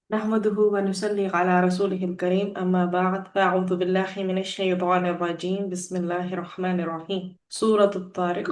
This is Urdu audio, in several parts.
نحمده ونصلي على رسوله الكريم أما بعد فأعوذ بالله من الشيطان الرجيم بسم الله الرحمن الرحيم سورة الطارق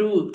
2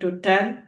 to 10,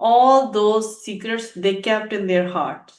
all those secrets they kept in their hearts।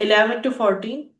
11 to 14,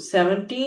17,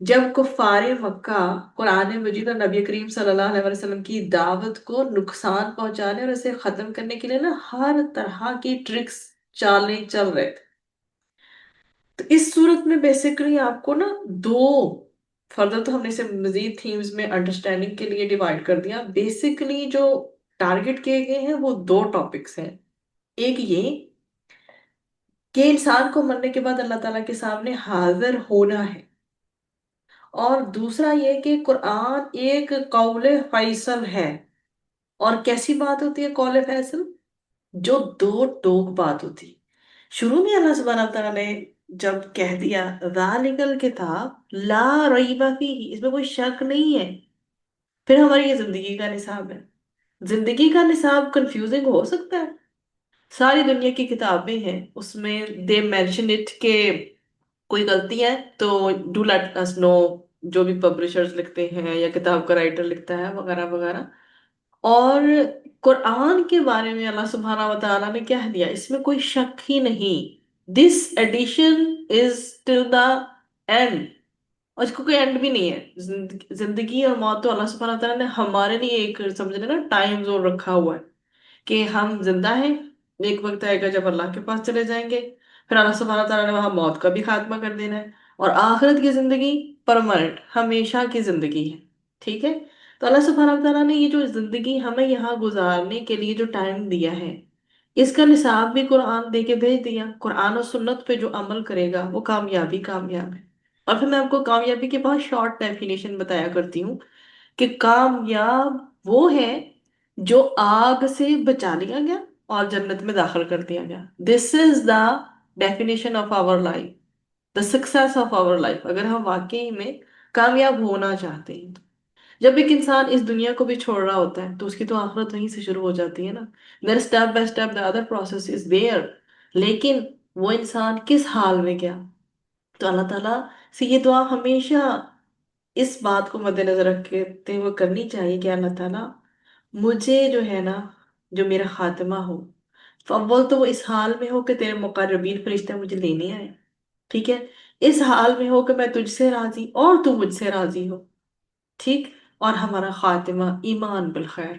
جب کفار مکہ قرآن مجید اور نبی کریم صلی اللہ علیہ وسلم کی دعوت کو نقصان پہنچانے اور اسے ختم کرنے کے لیے نا ہر طرح کی ٹرکس چالیں چل رہے تھے، تو اس صورت میں بیسیکلی آپ کو نا دو، فردر تو ہم نے اسے مزید تھیمز میں انڈرسٹینڈنگ کے لیے ڈیوائڈ کر دیا، بیسیکلی جو ٹارگٹ کیے گئے ہیں وہ دو ٹاپکس ہیں۔ ایک یہ کہ انسان کو مرنے کے بعد اللہ تعالیٰ کے سامنے حاضر ہونا ہے، اور دوسرا یہ کہ قرآن ایک قول فیصل ہے۔ اور کیسی بات ہوتی ہے قول فیصل؟ جو دو ٹوک بات ہوتی۔ شروع میں اللہ سبحانہ تعالیٰ نے جب کہہ دیا ذالک الکتاب لا ریب فیہ، اس میں کوئی شک نہیں ہے، پھر ہماری یہ زندگی کا نصاب ہے۔ زندگی کا نصاب کنفیوزنگ ہو سکتا ہے؟ ساری دنیا کی کتابیں ہیں، اس میں دے مینشن اٹ کہ کوئی غلطی ہے تو ڈو لیٹ اس نو، جو بھی پبلشرز لکھتے ہیں یا کتاب کا رائٹر لکھتا ہے وغیرہ وغیرہ۔ اور قرآن کے بارے میں اللہ سبحانہ و تعالیٰ نے کہہ دیا اس میں کوئی شک ہی نہیں، دس addition is till the and, اور اس کو کوئی اینڈ بھی نہیں ہے۔ زندگی اور موت تو اللہ سبحانہ و تعالیٰ نے ہمارے لیے ایک سمجھ لیں نا ٹائم زون رکھا ہوا ہے کہ ہم زندہ ہیں، ایک وقت آئے گا جب اللہ کے پاس چلے جائیں گے، پھر اللہ سبحانہ تعالیٰ نے وہاں موت کا بھی خاتمہ کر دینا ہے، اور آخرت کی زندگی پرماننٹ ہمیشہ کی زندگی ہے، ٹھیک ہے؟ تو اللہ سبحانہ تعالیٰ نے یہ جو زندگی ہمیں یہاں گزارنے کے لیے جو ٹائم دیا ہے، اس کا نصاب بھی قرآن دے کے بھیج دیا۔ قرآن و سنت پہ جو عمل کرے گا وہ کامیابی کامیاب ہے۔ اور پھر میں آپ کو کامیابی کی بہت شارٹ ڈیفینیشن بتایا کرتی ہوں کہ کامیاب وہ ہے جو آگ سے بچا لیا گیا اور جنت میں داخل کر دیا گیا۔ This is the definition of our life, the success of our life, اگر ہم واقعی میں کامیاب ہونا چاہتے ہیں۔ جب ایک انسان اس دنیا کو بھی چھوڑ رہا ہوتا ہے تو اس کی تو آخرت وہیں سے شروع ہو جاتی ہے نا، دیر step by step the other process is there, لیکن وہ انسان کس حال میں گیا؟ تو اللہ تعالیٰ سے یہ دعا ہمیشہ اس بات کو مد نظر رکھتے ہوئے کرنی چاہیے کہ اللہ تعالیٰ مجھے جو ہے نا، جو میرا خاتمہ ہو، اول تو وہ اس حال میں ہو کہ تیرے مقربین فرشتے مجھے لینے آئے، ٹھیک ہے؟ اس حال میں ہو کہ میں تجھ سے راضی اور تو مجھ سے راضی ہو، ٹھیک؟ اور ہمارا خاتمہ ایمان بالخیر،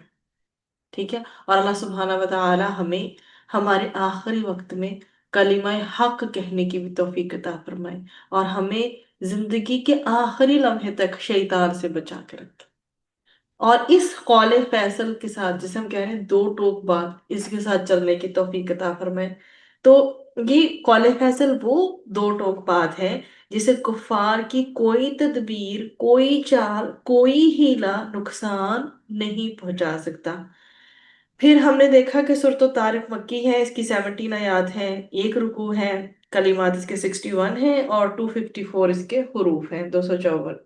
ٹھیک ہے؟ اور اللہ سبحانہ و تعالی ہمیں ہمارے آخری وقت میں کلمہ حق کہنے کی بھی توفیق عطا فرمائے، اور ہمیں زندگی کے آخری لمحے تک شیطان سے بچا کے رکھے، اور اس قول فیصل کے ساتھ جسے ہم کہہ رہے ہیں دو ٹوک بات، اس کے ساتھ چلنے کی توفیق عطا فرمائے۔ تو یہ قول فیصل وہ دو ٹوک بات ہے جسے کفار کی کوئی تدبیر، کوئی چال، کوئی ہیلا نقصان نہیں پہنچا سکتا۔ پھر ہم نے دیکھا کہ سورۃ الطارق مکی ہے، اس کی 17 آیات ہیں، ایک رکوع ہے، کلمات اس کے 61 ہیں، اور 254 اس کے حروف ہیں، 254۔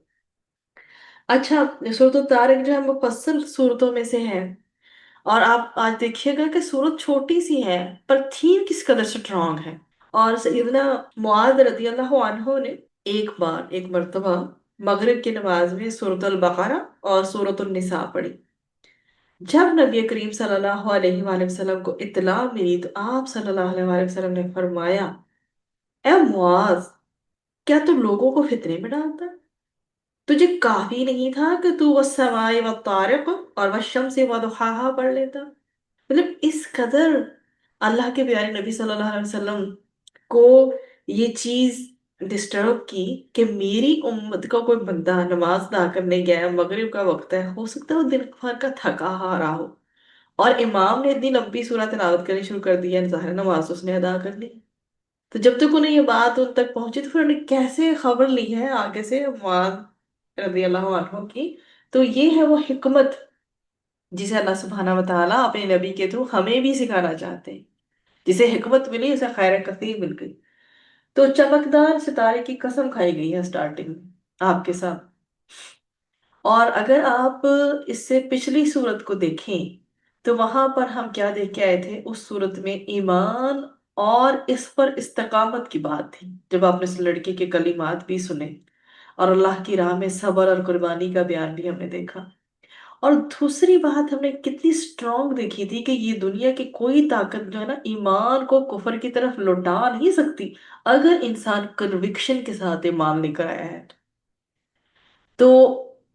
اچھا، سورۃ الطارق جو ہے مفصل صورتوں میں سے ہے، اور آپ آج دیکھیے گا کہ صورت چھوٹی سی ہے پر تھیم کس قدر سٹرونگ ہے۔ اور سیدنا معاذ رضی اللہ عنہ نے ایک مرتبہ مغرب کی نماز میں سورۃ البقرہ اور سورۃ النساء پڑھی۔ جب نبی کریم صلی اللہ علیہ وآلہ وسلم کو اطلاع ملی تو آپ صلی اللہ علیہ وآلہ وسلم نے فرمایا، اے معاذ، کیا تو لوگوں کو فتنے میں ڈالتا ہے؟ تجھے کافی نہیں تھا کہ تو والسماء والطارق اور والشمس وضحاها پڑھ لیتا؟ مطلب اس قدر اللہ کے پیارے نبی صلی اللہ علیہ وسلم کو یہ چیز ڈسٹرب کی کہ میری امت کا کوئی بندہ نماز ادا کرنے گیا ہے، مغرب کا وقت ہے، ہو سکتا ہے وہ دن بھر کا تھکا ہارا ہو، اور امام نے اتنی لمبی سورہ تلاوت کرنی شروع کر دی ہے، ظاہر نماز اس نے ادا کر لی۔ تو جب تک انہیں یہ بات ان تک پہنچی تو پھر انہیں کیسے خبر لی ہے آگے سے معاذ رضی اللہ عنہ کی؟ تو یہ ہے وہ حکمت جسے اللہ سبحانہ و تعالیٰ اپنے نبی کے تھرو ہمیں بھی سکھانا چاہتے ہیں۔ جسے حکمت ملی اسے خیر کثیر مل گئی۔ تو چمکدار ستارے کی قسم کھائی گئی ہے سٹارٹنگ میں آپ کے ساتھ، اور اگر آپ اس سے پچھلی صورت کو دیکھیں تو وہاں پر ہم کیا دیکھ کے آئے تھے؟ اس صورت میں ایمان اور اس پر استقامت کی بات تھی، جب آپ نے اس لڑکی کے کلمات بھی سنے، اور اللہ کی راہ میں صبر اور قربانی کا بیان بھی ہم نے دیکھا۔ اور دوسری بات ہم نے کتنی سٹرونگ دیکھی تھی کہ یہ دنیا کی کوئی طاقت جو ہے نا ایمان کو کفر کی طرف لوٹا نہیں سکتی اگر انسان کنوکشن کے ساتھ ایمان لے کر آیا ہے۔ تو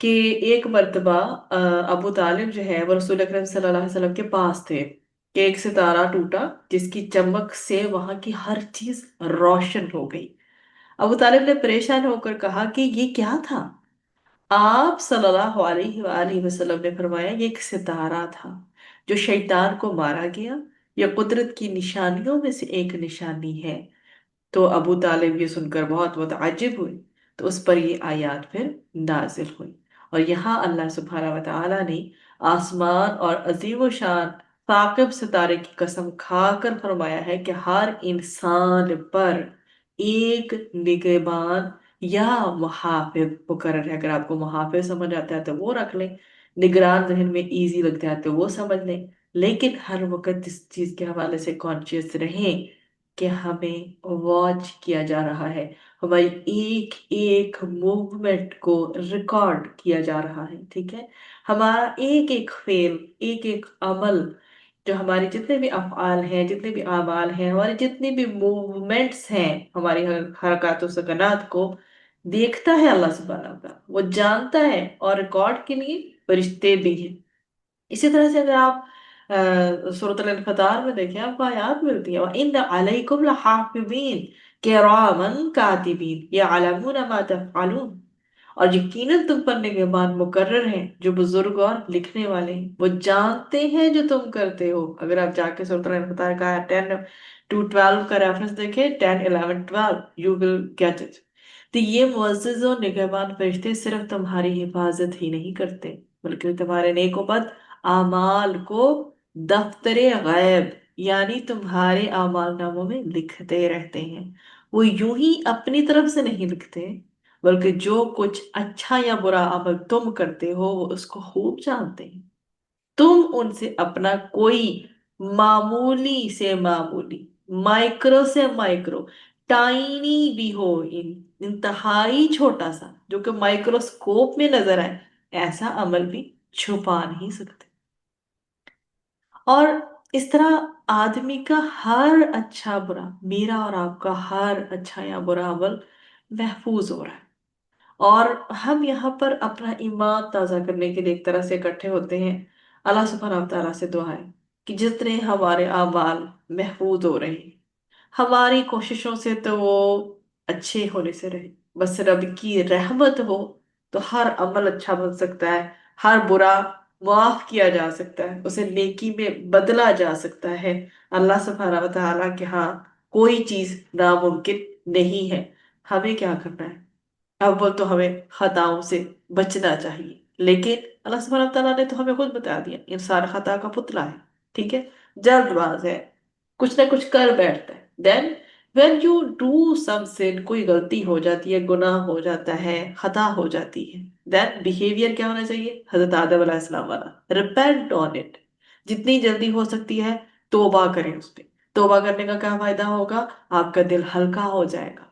کہ ایک مرتبہ ابو طالب جو ہے وہ رسول اکرم صلی اللہ علیہ وسلم کے پاس تھے کہ ایک ستارہ ٹوٹا جس کی چمک سے وہاں کی ہر چیز روشن ہو گئی۔ ابو طالب نے پریشان ہو کر کہا کہ یہ کیا تھا؟ آپ صلی اللہ علیہ وآلہ وسلم نے فرمایا یہ ایک ستارہ تھا جو شیطان کو مارا گیا، یہ قدرت کی نشانیوں میں سے ایک نشانی ہے۔ تو ابو طالب یہ سن کر بہت متعجب ہوئے، تو اس پر یہ آیات پھر نازل ہوئی۔ اور یہاں اللہ سبحانہ و تعالیٰ نے آسمان اور عظیم و شان ثاقب ستارے کی قسم کھا کر فرمایا ہے کہ ہر انسان پر ایک نگہبان یا محافظ مقرر ہے۔ اگر آپ کو محافظ سمجھ آتا ہے تو وہ رکھ لیں، نگران ذہن میں ایزی لگتا ہے تو وہ سمجھ لیں، لیکن ہر وقت اس چیز کے حوالے سے کانشیس رہیں کہ ہمیں واچ کیا جا رہا ہے، ہماری ایک ایک موومنٹ کو ریکارڈ کیا جا رہا ہے، ٹھیک ہے؟ ہمارا ایک ایک فعل، ایک ایک عمل، جو ہماری جتنے بھی افعال ہیں، جتنے بھی اعمال ہیں، ہماری جتنی بھی موومنٹس ہیں، ہماری حرکات و سکنات کو دیکھتا ہے اللہ سبحانہ و تعالیٰ، وہ جانتا ہے، اور ریکارڈ کے لیے فرشتے بھی ہیں۔ اسی طرح سے اگر آپ سورۃ الانفطار میں دیکھیں، آپ کو آیات ملتی ہے وَإِنَّ عَلَيْكُمْ لَحَافِظِينَ كِرَامًا كَاتِبِينَ يَعْلَمُونَ مَا تَفْعَلُونَ، اور یقیناً تم پر نگہبان مقرر ہیں جو بزرگ اور لکھنے والے ہیں، وہ جانتے ہیں جو تم کرتے ہو۔ اگر آپ جا کے سورۃ الانفطار کا 10 to 12 کا ریفرنس دیکھیں، 10 11 12 you will get it۔ تو یہ معزز و نگہبان فرشتے صرف تمہاری حفاظت ہی نہیں کرتے، بلکہ تمہارے نیک و بد اعمال کو دفتر غیب یعنی تمہارے اعمال ناموں میں لکھتے رہتے ہیں۔ وہ یوں ہی اپنی طرف سے نہیں لکھتے، بلکہ جو کچھ اچھا یا برا عمل تم کرتے ہو وہ اس کو خوب جانتے ہیں۔ تم ان سے اپنا کوئی معمولی سے معمولی، مائکرو سے مائکرو، ٹائنی بھی ہو، انتہائی چھوٹا سا جو کہ مائکروسکوپ میں نظر آئے، ایسا عمل بھی چھپا نہیں سکتے۔ اور اس طرح آدمی کا ہر اچھا برا، میرا اور آپ کا ہر اچھا یا برا عمل محفوظ ہو رہا ہے۔ اور ہم یہاں پر اپنا ایمان تازہ کرنے کے لیے ایک طرح سے اکٹھے ہوتے ہیں۔ اللہ سبحانہ و تعالیٰ سے دعا ہے کہ جتنے ہمارے اعمال محفوظ ہو رہے ہیں، ہماری کوششوں سے تو وہ اچھے ہونے سے رہے، بس رب کی رحمت ہو تو ہر عمل اچھا بن سکتا ہے، ہر برا معاف کیا جا سکتا ہے، اسے نیکی میں بدلا جا سکتا ہے۔ اللہ سبحانہ و تعالیٰ کے ہاں کوئی چیز ناممکن نہیں ہے۔ ہمیں کیا کرنا ہے؟ اول تو ہمیں خطاؤں سے بچنا چاہیے، لیکن اللہ سبحانہ تعالیٰ نے تو ہمیں خود بتا دیا انسان خطا کا پتلا ہے، ٹھیک ہے؟ جلد باز ہے، کچھ نہ کچھ کر بیٹھتا ہے۔ دین when you do some sin، کوئی غلطی ہو جاتی ہے، گناہ ہو جاتا ہے، خطا ہو جاتی ہے، دین بیہیویئر کیا ہونا چاہیے؟ حضرت آدم علیہ السلام والا repent on it، جتنی جلدی ہو سکتی ہے توبہ کریں اس پہ۔ توبہ کرنے کا کیا فائدہ ہوگا؟ آپ کا دل ہلکا ہو جائے گا،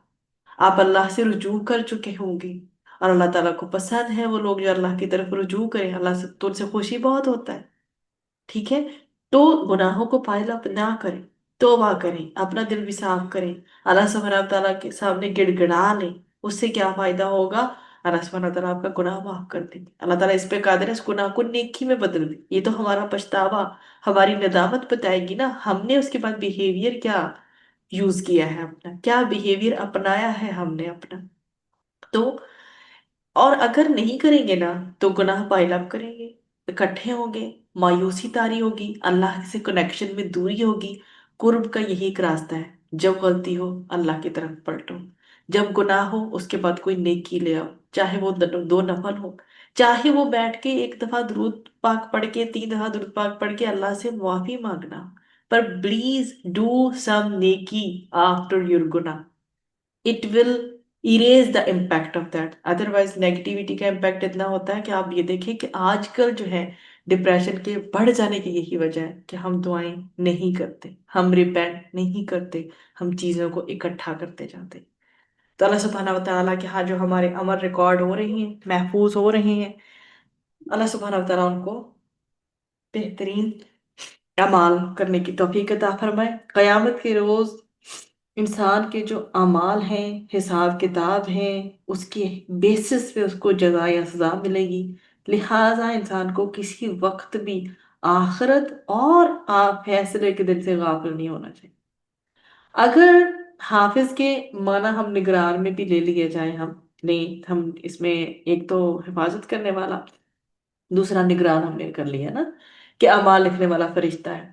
آپ اللہ سے رجوع کر چکے ہوں گے، اور اللہ تعالیٰ کو پسند ہے وہ لوگ جو اللہ کی طرف رجوع کریں، اللہ سے تو ان سے خوشی بہت ہوتا ہے، ٹھیک ہے؟ تو گناہوں کو پائل اپ نہ کریں، توبہ کریں، اپنا دل بھی صاف کریں، اللہ سبحانہ تعالیٰ کے سامنے گڑ گڑا لیں۔ اس سے کیا فائدہ ہوگا؟ اللہ سبحانہ تعالیٰ آپ کا گناہ معاف کر دیں گے۔ اللہ تعالیٰ اس پہ قادر ہے اس گناہ کو نیکی میں بدل دیں۔ یہ تو ہمارا پچھتاوا، ہماری ندامت بتائے گی نا ہم نے اس کے بعد بیہیویئر کیا یوز کیا ہے، اپنا کیا بیہیویئر اپنایا ہے ہم نے اپنا۔ تو اور اگر نہیں کریں گے نا تو گناہ پائل اپ کریں گے، اکٹھے ہوں گے، مایوسی طاری ہوگی، اللہ سے کنیکشن میں دوری ہوگی۔ قرب کا یہی ایک راستہ ہے، جب غلطی ہو اللہ کی طرف پلٹو، جب گناہ ہو اس کے بعد کوئی نیکی لے آؤ، چاہے وہ 2 نفل ہو، چاہے وہ بیٹھ کے 1 دفعہ درود پاک پڑھ کے 3 دفعہ درود پاک پڑھ کے اللہ سے معافی مانگنا، پر پلیز ڈو سم نیکی آفٹر یور گناہ۔ It will arrays the impact of that, otherwise negativity کا امپیکٹ اتنا ہوتا ہے کہ آپ یہ دیکھیں کہ آج کل جو ہے ڈپریشن کے بڑھ جانے کی یہی وجہ ہے کہ ہم دعائیں نہیں کرتے، ہم ریپینٹ نہیں کرتے، ہم چیزوں کو اکٹھا کرتے جاتے۔ تو اللہ سبحانہ و تعالیٰ کے ہاں جو ہمارے عمل ریکارڈ ہو رہی ہیں، محفوظ ہو رہے ہیں، اللہ سبحانہ و تعالیٰ ان کو بہترین اعمال کرنے کی توفیق عطا فرمائے۔ قیامت کے روز انسان کے جو اعمال ہیں، حساب کتاب ہیں، اس کے بیسس پہ اس کو جزا یا سزا ملے گی۔ لہٰذا انسان کو کسی وقت بھی آخرت اور آپ فیصلے کے دن سے غافل نہیں ہونا چاہیے۔ اگر حافظ کے معنی ہم نگران میں بھی لے لیے جائیں، ہم اس میں ایک تو حفاظت کرنے والا، دوسرا نگران ہم نے کر لیا نا، کہ اعمال لکھنے والا فرشتہ ہے،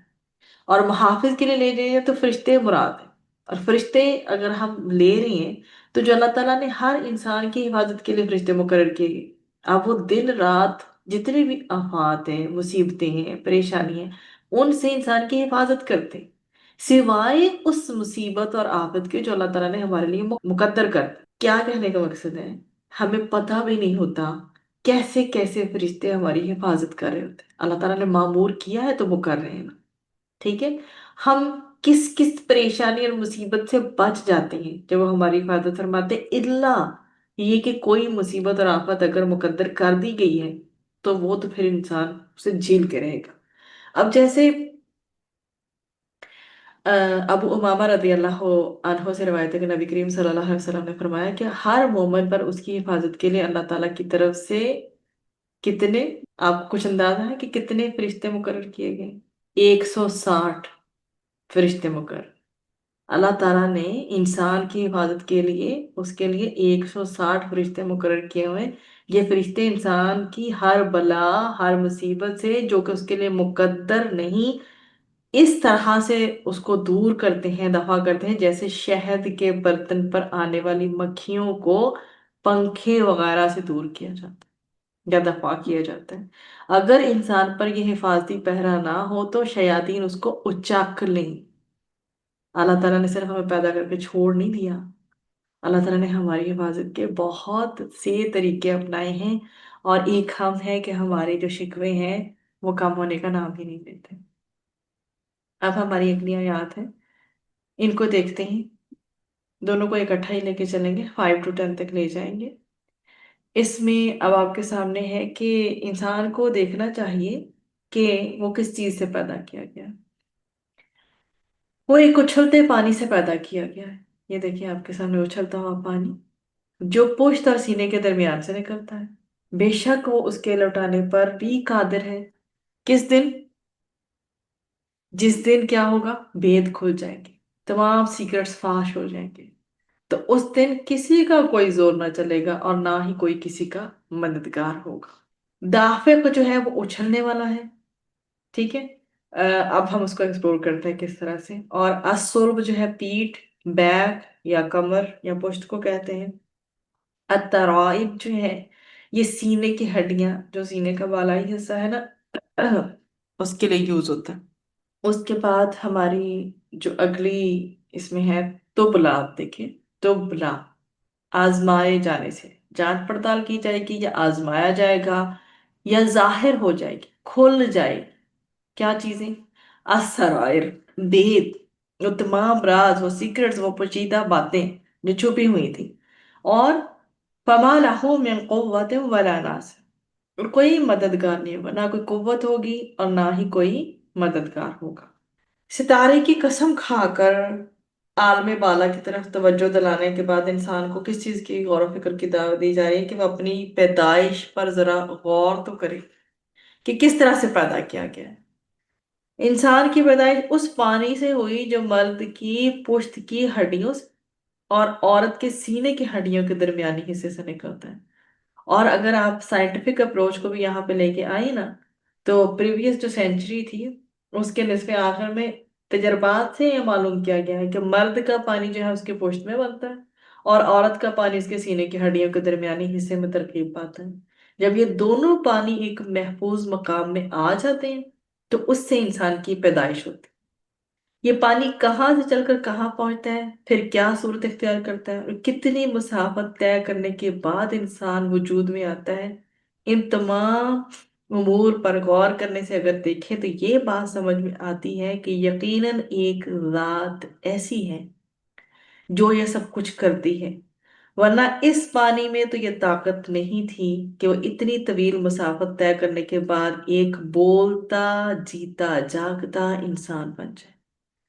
اور محافظ کے لیے لے جائیں تو فرشتے مراد ہیں۔ اور فرشتے اگر ہم لے رہے ہیں تو جو اللہ تعالیٰ نے ہر انسان کی حفاظت کے لیے فرشتے مقرر کیے گئے، اب وہ دن رات جتنے بھی آفات ہیں، مصیبتیں ہیں، پریشانی ہیں، ان سے انسان کی حفاظت کرتے ہیں، سوائے اس مصیبت اور آفت کے جو اللہ تعالیٰ نے ہمارے لیے مقدر کر دیا۔ کیا کہنے کا مقصد ہے؟ ہمیں پتہ بھی نہیں ہوتا کیسے کیسے فرشتے ہماری حفاظت کر رہے ہوتے ہیں۔ اللہ تعالیٰ نے معمور کیا ہے تو وہ کر رہے ہیں نا، ٹھیک ہے؟ ہم کس کس پریشانی اور مصیبت سے بچ جاتے ہیں جب وہ ہماری حفاظت فرماتے ہیں، اللہ یہ کہ کوئی مصیبت اور آفت اگر مقدر کر دی گئی ہے تو وہ تو پھر انسان اسے جھیل کے رہے گا۔ اب جیسے ابو امامہ رضی اللہ عنہ سے روایت ہے کہ نبی کریم صلی اللہ علیہ وسلم نے فرمایا کہ ہر مومن پر اس کی حفاظت کے لیے اللہ تعالیٰ کی طرف سے کتنے، آپ کو کچھ اندازہ ہے کہ کتنے فرشتے مقرر کیے گئے؟ 160 فرشتے مقرر۔ اللہ تعالیٰ نے انسان کی حفاظت کے لیے اس کے لیے 160 فرشتے مقرر کیے ہوئے۔ یہ فرشتے انسان کی ہر بلا، ہر مصیبت سے جو کہ اس کے لیے مقدر نہیں، اس طرح سے اس کو دور کرتے ہیں، دفع کرتے ہیں، جیسے شہد کے برتن پر آنے والی مکھیوں کو پنکھے وغیرہ سے دور کیا جاتا ہے یا دفع کیا جاتا ہے۔ اگر انسان پر یہ حفاظتی پہرا نہ ہو تو شیاطین اس کو اچک لیں۔ اللہ تعالیٰ نے صرف ہمیں پیدا کر کے چھوڑ نہیں دیا، اللہ تعالیٰ نے ہماری حفاظت کے بہت سے طریقے اپنائے ہیں، اور ایک ہم ہے کہ ہمارے جو شکوے ہیں وہ کم ہونے کا نام ہی نہیں لیتے۔ اب ہماری اگلی آیات ہے، ان کو دیکھتے ہیں، دونوں کو اکٹھا ہی لے کے چلیں گے، 5 to 10 تک لے جائیں گے۔ اس میں اب آپ کے سامنے ہے کہ انسان کو دیکھنا چاہیے کہ وہ کس چیز سے پیدا کیا گیا۔ وہ ایک اچھلتے پانی سے پیدا کیا گیا ہے۔ یہ دیکھیں آپ کے سامنے اچھلتا ہوا پانی جو پشت اور سینے کے درمیان سے نکلتا ہے۔ بے شک وہ اس کے لوٹانے پر بھی قادر ہے۔ کس دن؟ جس دن کیا ہوگا؟ بید کھل جائیں گے، تمام سیکرٹس فاش ہو جائیں گے، تو اس دن کسی کا کوئی زور نہ چلے گا اور نہ ہی کوئی کسی کا مددگار ہوگا۔ دافق جو ہے وہ اچھلنے والا ہے، ٹھیک ہے؟ اب ہم اس کو ایکسپلور کرتے ہیں کس طرح سے۔ اور الصلب جو ہے پیٹھ، بیک یا کمر یا پشت کو کہتے ہیں۔ الترائب جو ہے یہ سینے کی ہڈیاں، جو سینے کا بالائی حصہ ہے نا، اس کے لیے یوز ہوتا ہے۔ اس کے بعد ہماری جو اگلی اس میں ہے تبلا، آپ دیکھیں تبلا، آزمائے جانے سے، جانچ پڑتال کی جائے گی یا آزمایا جائے گا یا ظاہر ہو جائے گی، کھل جائے گی۔ کیا چیزیں؟ اسرائر، بید، وہ تمام راز، وہ سیکرٹس، وہ پوشیدہ باتیں جو چھپی ہوئی تھی۔ اور فما لہو من قوت ولا ناصر، اور کوئی مددگار نہیں ہوگا، نہ کوئی قوت ہوگی اور نہ ہی کوئی مددگار ہوگا۔ ستارے کی قسم کھا کر عالم بالا کی طرف توجہ دلانے کے بعد انسان کو کس چیز کی غور و فکر کی دعوت دی جا رہی ہے کہ وہ اپنی پیدائش پر ذرا غور تو کرے کہ کس طرح سے پیدا کیا گیا ہے۔ انسان کی پیدائش اس پانی سے ہوئی جو مرد کی پشت کی ہڈیوں سے اور عورت کے سینے کی ہڈیوں کے درمیانی حصے سے نکلتا ہے۔ اور اگر آپ سائنٹیفک اپروچ کو بھی یہاں پہ لے کے آئے نا، تو پریویس جو سینچری تھی اس کے نصف آخر میں تجربات سے یہ معلوم کیا گیا ہے کہ مرد کا پانی جو ہے اس کے پشت میں بنتا ہے اور عورت کا پانی اس کے سینے کی ہڈیوں کے درمیانی حصے میں ترکیب پاتا ہے۔ جب یہ دونوں پانی ایک محفوظ مقام میں آ جاتے ہیں تو اس سے انسان کی پیدائش ہوتی ہے۔ یہ پانی کہاں سے چل کر کہاں پہنچتا ہے، پھر کیا صورت اختیار کرتا ہے، اور کتنی مسافت طے کرنے کے بعد انسان وجود میں آتا ہے، ان تمام امور پر غور کرنے سے اگر دیکھیں تو یہ بات سمجھ میں آتی ہے کہ یقیناً ایک ذات ایسی ہے جو یہ سب کچھ کرتی ہے، ورنہ اس پانی میں تو یہ طاقت نہیں تھی کہ وہ اتنی طویل مسافت طے کرنے کے بعد ایک بولتا جیتا جاگتا انسان بن جائے۔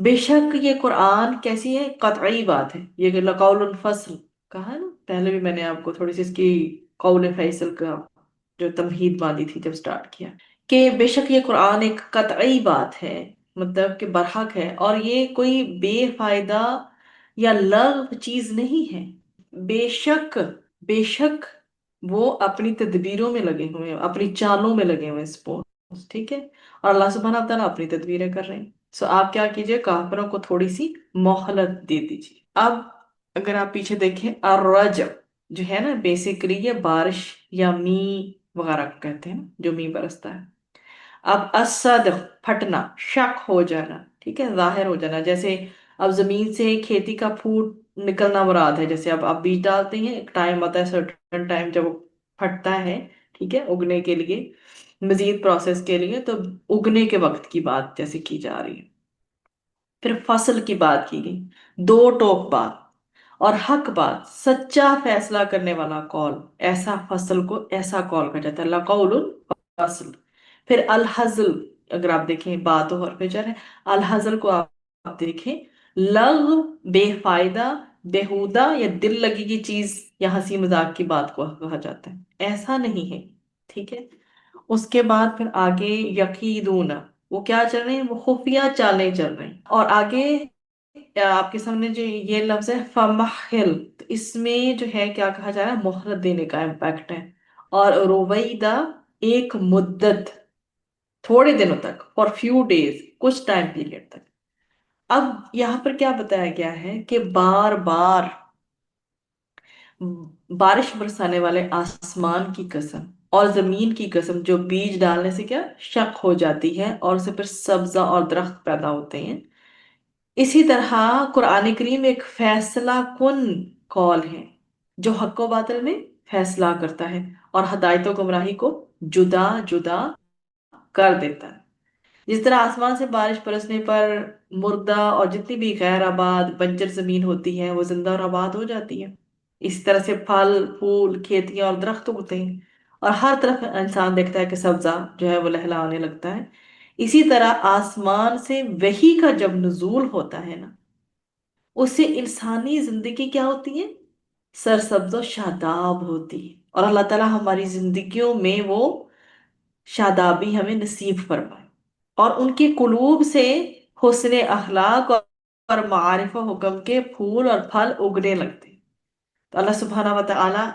بے شک یہ قرآن کیسی ہے، قطعی بات ہے، یہ لقول فصل کہا ہے نا، پہلے بھی میں نے آپ کو تھوڑی سی اس کی قول فیصل کا جو تمہید باندھی تھی جب سٹارٹ کیا، کہ بے شک یہ قرآن ایک قطعی بات ہے، مطلب کہ برحق ہے، اور یہ کوئی بے فائدہ یا لغو چیز نہیں ہے۔ بے شک، بے شک وہ اپنی تدبیروں میں لگے ہوئے ہیں، اپنی چالوں میں لگے ہوئے ہیں سپوز، ٹھیک ہے، اور اللہ سبحانہ تعالیٰ اپنی تدبیریں کر رہے ہیں۔ سو آپ کیا کیجئے، کافروں کو تھوڑی سی مہلت دے دیجیے۔ اب اگر آپ پیچھے دیکھیں، الرجع جو ہے نا، بیسیکلی یہ بارش یا می وغیرہ کو کہتے ہیں نا، جو می برستا ہے۔ اب الصدق پھٹنا، شک ہو جانا، ٹھیک ہے، ظاہر ہو جانا، جیسے اب زمین سے کھیتی کا پھوٹ نکلنا مراد ہے، جیسے اب آپ بیج ڈالتے ہیں، ایک ٹائم آتا ہے، سرٹن ٹائم جب وہ پھٹتا ہے، ٹھیک ہے، اگنے کے لیے، مزید پروسیس کے لیے، تو اگنے کے وقت کی بات جیسے کی جا رہی ہے۔ پھر فصل کی بات کی گئی، دو ٹوک بات اور حق بات، سچا فیصلہ کرنے والا قول، ایسا فصل کو ایسا قول کہا جاتا ہے، لقول فصل۔ پھر الحزل، اگر آپ دیکھیں بات اور فجر ہے، الحزل کو آپ دیکھیں، لغو، بے فائدہ، بےہودہ یا دل لگی کی چیز یا ہنسی مذاق کی بات کو کہا جاتا ہے، ایسا نہیں ہے، ٹھیک ہے۔ اس کے بعد پھر آگے یقیدون، وہ کیا چل رہے ہیں، وہ خفیہ چالیں چل رہے ہیں، اور آگے آپ کے سامنے جو یہ لفظ ہے فمحل، تو اس میں جو ہے کیا کہا جا رہا ہے، مہلت دینے کا امپیکٹ ہے، اور رویدہ ایک مدت، تھوڑے دنوں تک، فار فیو ڈیز، کچھ ٹائم پیریڈ تک۔ اب یہاں پر کیا بتایا گیا ہے کہ بار بار بارش برسانے والے آسمان کی قسم اور زمین کی قسم، جو بیج ڈالنے سے کیا شک ہو جاتی ہے اور اسے پھر سبزہ اور درخت پیدا ہوتے ہیں، اسی طرح قرآن کریم ایک فیصلہ کن قول ہے جو حق و باطل میں فیصلہ کرتا ہے اور ہدایت و گمراہی کو جدا جدا کر دیتا ہے۔ جس طرح آسمان سے بارش برسنے پر مردہ اور جتنی بھی غیر آباد بنجر زمین ہوتی ہے وہ زندہ اور آباد ہو جاتی ہے، اس طرح سے پھل پھول کھیتیاں اور درخت اگتے ہیں، اور ہر طرف انسان دیکھتا ہے کہ سبزہ جو ہے وہ لہلانے لگتا ہے۔ اسی طرح آسمان سے وحی کا جب نزول ہوتا ہے نا، اس سے انسانی زندگی کیا ہوتی ہے، سرسبز و شاداب ہوتی ہے، اور اللہ تعالیٰ ہماری زندگیوں میں وہ شادابی ہمیں نصیب فرمائے، اور ان کے قلوب سے حسن اخلاق اور معارف و حکم کے پھول اور پھل اگنے لگتے ہیں۔ تو اللہ سبحانہ و تعالی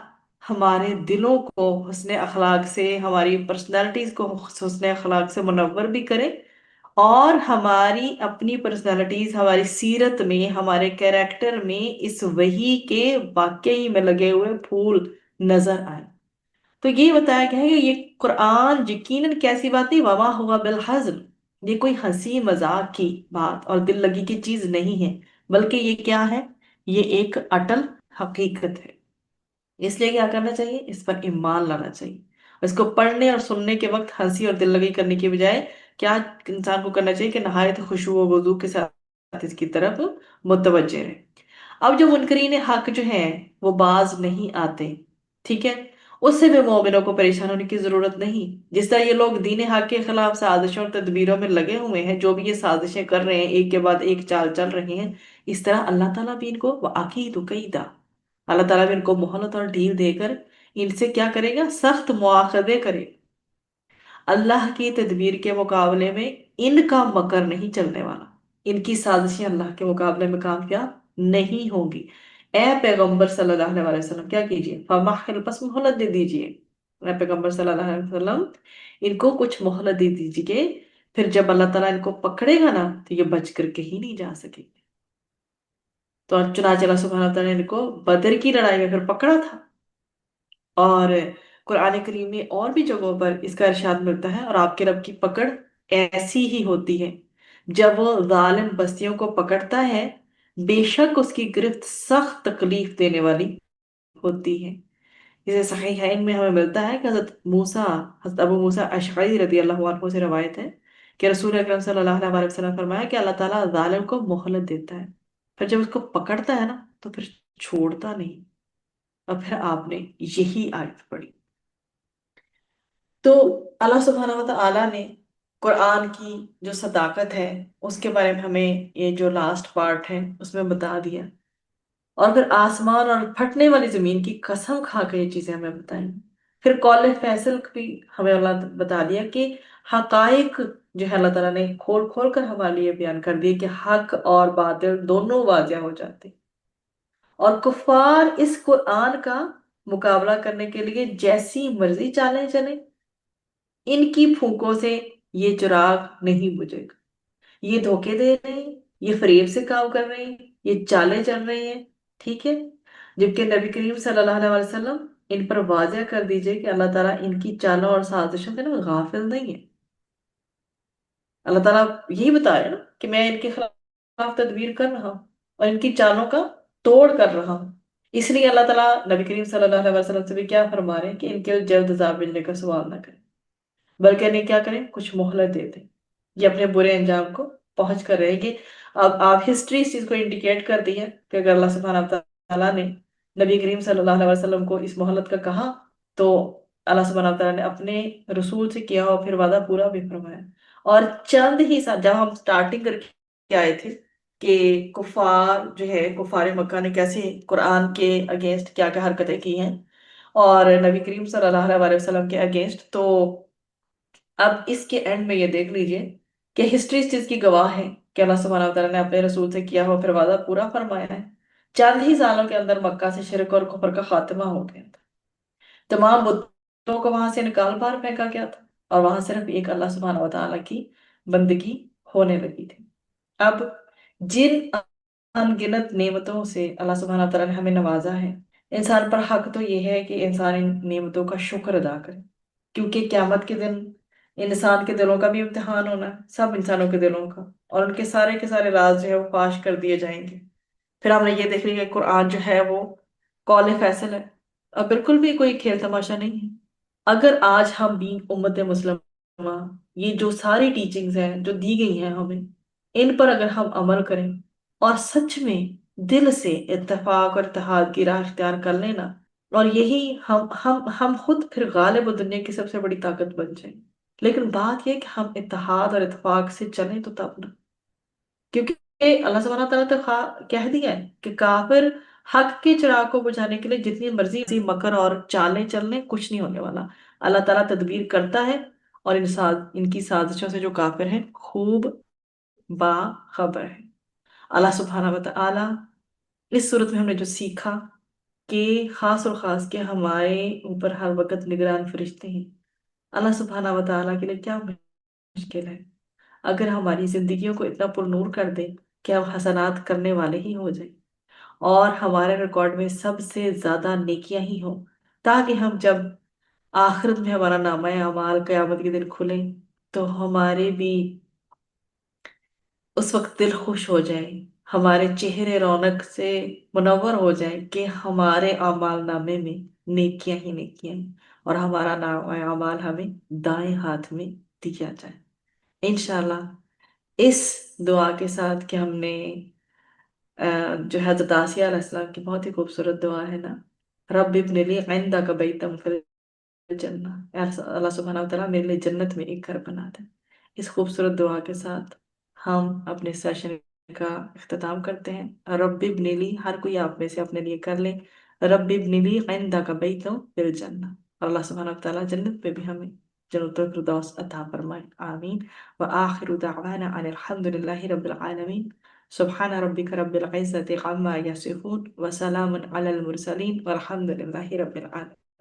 ہمارے دلوں کو حسن اخلاق سے، ہماری پرسنالٹیز کو حسن اخلاق سے منور بھی کرے، اور ہماری اپنی پرسنالٹیز، ہماری سیرت میں، ہمارے کیریکٹر میں اس وحی کے واقعی میں لگے ہوئے پھول نظر آئے۔ تو یہ بتایا گیا ہے کہ یہ قرآن یقیناً کیسی بات نہیں، وما ہوا بالحزن، یہ کوئی ہنسی مذاق کی بات اور دل لگی کی چیز نہیں ہے، بلکہ یہ کیا ہے، یہ ایک اٹل حقیقت ہے۔ اس لیے کیا کرنا چاہیے، اس پر ایمان لانا چاہیے، اس کو پڑھنے اور سننے کے وقت ہنسی اور دل لگی کرنے کی بجائے کیا انسان کو کرنا چاہیے کہ نہایت خشوع و وضو کے ساتھ اس کی طرف متوجہ رہے۔ اب جو منکرین حق جو ہیں وہ باز نہیں آتے، ٹھیک ہے، اس سے بھی مومنوں کو پریشان ہونے کی ضرورت نہیں۔ جس طرح یہ لوگ دین حق کے خلاف سازشوں اور تدبیروں میں لگے ہوئے ہیں، جو بھی یہ سازشیں کر رہے ہیں، ایک کے بعد ایک چال چل رہے ہیں، اس طرح اللہ تعالیٰ بھی ان کو وَأَكِيدُ كَيْدًا، اللہ تعالیٰ بھی ان کو مہلت اور ڈھیل دے کر ان سے کیا کرے گا، سخت مواخذے کرے۔ اللہ کی تدبیر کے مقابلے میں ان کا مکر نہیں چلنے والا، ان کی سازشیں اللہ کے مقابلے میں کامیاب نہیں ہوں گی۔ اے پیغمبر صلی اللہ علیہ وسلم کیا کیجئے، فمحل، پس مہلت دے دیجئے، اے پیغمبر صلی اللہ علیہ وسلم ان کو کچھ مہلت دے دیجئے، پھر جب اللہ تعالیٰ ان کو پکڑے گا نا تو یہ بچ کر کہیں نہیں جا سکے گے۔ تو چنانچہ اللہ سبحانہ وتعالیٰ نے ان کو بدر کی لڑائی میں پھر پکڑا تھا، اور قرآن کریم میں اور بھی جگہوں پر اس کا ارشاد ملتا ہے، اور آپ کے رب کی پکڑ ایسی ہی ہوتی ہے، جب وہ ظالم بستیوں کو پکڑتا ہے، بے شک اس کی گرفت سخت تکلیف دینے والی ہوتی ہے۔ جسے صحیحین میں ہمیں ملتا ہے کہ حضرت ابو موسیٰ اشعری رضی اللہ عنہ سے روایت ہے کہ رسول اکرم صلی اللہ علیہ وسلم نے فرمایا کہ اللہ تعالیٰ ظالم کو مہلت دیتا ہے، پھر جب اس کو پکڑتا ہے نا تو پھر چھوڑتا نہیں، اور پھر آپ نے یہی آیت پڑھی۔ تو اللہ سبحانہ و تعالیٰ نے قرآن کی جو صداقت ہے اس کے بارے میں ہمیں یہ جو لاسٹ پارٹ ہے اس میں بتا دیا، اور پھر آسمان اور پھٹنے والی زمین کی قسم کھا کے یہ چیزیں ہمیں بتائیں۔ پھر قول فیصل بھی ہمیں اللہ بتا دیا کہ حقائق جو ہے اللہ تعالیٰ نے کھول کھول کر ہمارے لیے بیان کر دیے کہ حق اور باطل دونوں واضح ہو جاتے، اور کفار اس قرآن کا مقابلہ کرنے کے لیے جیسی مرضی چالیں چلیں، ان کی پھونکوں سے یہ چراغ نہیں بجھے گا۔ یہ دھوکے دے رہے ہیں، یہ فریب سے کام کر رہے ہیں، یہ چالیں چل رہے ہیں، ٹھیک ہے؟ جبکہ نبی کریم صلی اللہ علیہ وسلم ان پر واضح کر دیجئے کہ اللہ تعالیٰ ان کی چالوں اور سازشوں سے نا غافل نہیں ہے۔ اللہ تعالیٰ یہی بتا رہے ہیں نا کہ میں ان کے خلاف تدبیر کر رہا ہوں اور ان کی چالوں کا توڑ کر رہا ہوں۔ اس لیے اللہ تعالیٰ نبی کریم صلی اللہ علیہ وسلم سے بھی کیا فرما رہے ہیں کہ ان کے جلد عذاب ملنے کا سوال نہ کریں، بلکہ انہیں کیا کریں، کچھ مہلت دے دیں، یہ اپنے برے انجام کو پہنچ کر رہے گی۔ اب آپ ہسٹری اس چیز کو انڈیکیٹ کر دی ہے کہ اگر اللہ سبحانہ تعالیٰ نے نبی کریم صلی اللہ علیہ وسلم کو اس مہلت کا کہا تو اللہ سبحانہ تعالیٰ نے اپنے رسول سے کیا اور پھر وعدہ پورا بھی فرمایا۔ اور چند ہی سال جب ہم سٹارٹنگ کر کے آئے تھے کہ کفار جو ہے، کفار مکہ نے کیسے قرآن کے اگینسٹ کیا کیا حرکتیں کی ہیں اور نبی کریم صلی اللہ علیہ وسلم کے اگینسٹ، تو اب اس کے اینڈ میں یہ دیکھ لیجئے کہ ہسٹری اس چیز کی گواہ ہے کہ اللہ سبحانہ وتعالیٰ نے اپنے رسول سے کیا ہو پھر وعدہ پورا فرمایا ہے۔ چند ہی سالوں کے اندر مکہ سے شرک اور کفر کا خاتمہ ہو گیا تھا، تمام بتوں کو وہاں سے نکال باہر پھینکا گیا تھا، اور وہاں صرف ایک اللہ سبحانہ وتعالیٰ کی بندگی ہونے لگی تھی۔ اب جن ان گنت نعمتوں سے اللہ سبحانہ وتعالیٰ نے ہمیں نوازا ہے، انسان پر حق تو یہ ہے کہ انسان ان نعمتوں کا شکر ادا کرے، کیونکہ قیامت کے دن انسان کے دلوں کا بھی امتحان ہونا ہے، سب انسانوں کے دلوں کا، اور ان کے سارے راز جو ہے وہ فاش کر دیے جائیں گے۔ پھر ہم نے یہ دیکھ لیا کہ قرآن جو ہے وہ قول فیصل ہے، اور بالکل بھی کوئی کھیل تماشا نہیں ہے۔ اگر آج ہم بھی امت مسلمہ یہ جو ساری ٹیچنگز ہیں جو دی گئی ہیں ہمیں، ان پر اگر ہم عمل کریں اور سچ میں دل سے اتفاق اور اتحاد کی راہ اختیار کر لینا، اور یہی ہم خود پھر غالب و دنیا کی سب سے بڑی طاقت بن جائیں۔ لیکن بات یہ ہے کہ ہم اتحاد اور اتفاق سے چلیں تو تب نہ، کیونکہ اللہ سبحانہ تعالیٰ تو کہہ دیا ہے کہ کافر حق کے چراغ کو بجھانے کے لیے جتنی مرضی مکر اور چالیں چل لیں کچھ نہیں ہونے والا۔ اللہ تعالیٰ تدبیر کرتا ہے، اور ان کی سازشوں سے جو کافر ہیں خوب باخبر ہے۔ اللہ سبحانہ وتعالیٰ اس صورت میں ہم نے جو سیکھا کہ خاص اور خاص کہ ہمارے اوپر ہر وقت نگران فرشتے ہیں۔ اللہ سبحانہ وتعالیٰ کے لیے کیا مشکل ہے اگر ہماری زندگیوں کو اتنا پر نور کر دے کہ ہم حسنات کرنے والے ہی ہو جائیں، اور ہمارے ریکارڈ میں سب سے زیادہ نیکیاں ہی ہوں، تاکہ ہم جب آخرت میں ہمارا نامہ اعمال قیامت کے دن کھلیں تو ہمارے بھی اس وقت دل خوش ہو جائے، ہمارے چہرے رونق سے منور ہو جائیں کہ ہمارے اعمال نامے میں نیکیاں ہی نیکیاں ہیں، اور ہمارا نامہ اعمال ہمیں دائیں ہاتھ میں دیا جائے۔ انشاءاللہ اس دعا کے ساتھ کہ ہم نے جو حضرت آسیہ علیہ السلام کی بہت ہی خوبصورت دعا ہے نا، رب ابن لی عندک بیتا فی الجنہ، اے اللہ سبحانہ وتعالیٰ میرے لیے جنت میں ایک گھر بنا دے، اس خوبصورت دعا کے ساتھ ہم اپنے سیشن کا اختتام کرتے ہیں۔ رب ابن لی، ہر کوئی آپ میں سے اپنے لیے کر لیں، رب ابن لی عندک بیتا فی الجنہ، اور اللہ سبحانہ وتعالیٰ جنت میں بھی ہمیں جنت الفردوس عطا فرمائے، آمین۔ وآخر دعوانا ان الحمد للہ رب العالمین، سبحان ربک رب العزة عما یصفون وسلام علی المرسلین والحمد للہ رب العالمین۔